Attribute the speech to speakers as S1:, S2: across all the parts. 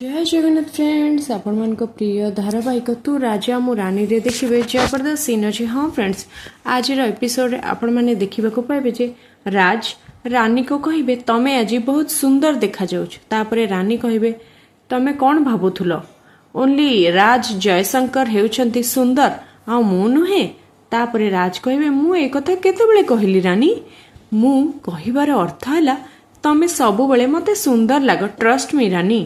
S1: जय जगन्नाथ फ्रेंड्स आपण मान प्रिय धारावाहिक तू राजा मु रानी रे देखिए जबरदस्त सीन अच्छे। हाँ फ्रेंड्स आज एपिसोड आपण मैंने देखा पाइबे जे राज रानी को कहे तमें आज बहुत सुंदर देखा तापरे रानी कहे तमें कौन भावुल ओनली राज जयशंकर हेउछंती सुंदर आ मु नुहे। तापरे राज कहे मु ए कथा केतेबेले कहली रानी मु कहिबार अर्थ है तमें सबु बेले मते सुंदर लाग ट्रस्ट मी रानी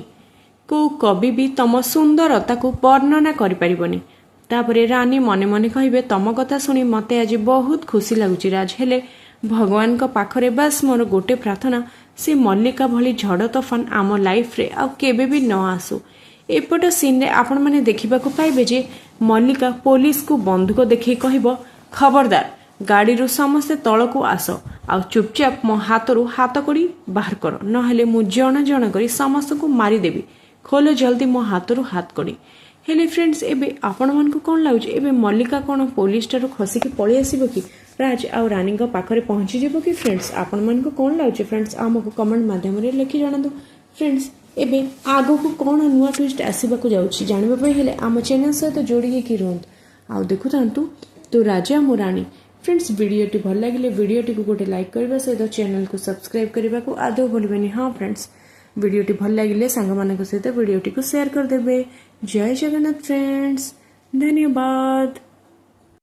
S1: को कवि भी तम सुंदरता को वर्णना करिपरिबनी। तापरे रानी मने मने कहिबे तम कथा सुनी मते आज बहुत खुशी लगुची राज हेले भगवान का पाखरे बस मोर गोटे प्रार्थना से मल्लिका भली झड़ तोफान आम लाइफ रे आ केबे भी न आसू। एपट सीन रे आपण माने देखिबा को पाइबे जे मल्लिका पुलिस को बंदूक देखि कहबो खबरदार गाड़ी रू समस्ते तल को आस आ चुपचाप मो हाथरू हाथ कड़ी बाहर कर नहेले मु जण जण करी समस्त को मारिदेवी खोलो जल्दी मो हाथरू हाथ कड़ी। हेले फ्रेंड्स एबे आपण मन को कोन लागुच एबे मल्लिका कोन पुलिस टारू खसी के पळी आसीबो कि राज आ रानी का पाखरे पहुंची जेबो कि फ्रेंड्स आपण मन को कोन लागुच फ्रेंड्स आमको कमेंट माध्यम रे लिखि जणांदो। फ्रेंड्स एबे आगो को कोन नुवा ट्विस्ट आसीबा को जाउची जानिबा पई हेले आम चैनल सहित जोड़ी के रहंत आ देखु थांतु तो राजा मु रानी। फ्रेंड्स वीडियोटी भल लगे वीडियोटी को गोटे लाइक करने सहित चैनल को सब्सक्राइब करने को आदौ भूलबेनी। हाँ फ्रेंड्स वीडियोटी भल लगे सांग मान सहित वीडियोटी को शेयर करदे। जय जगन्नाथ फ्रेंड्स धन्यवाद।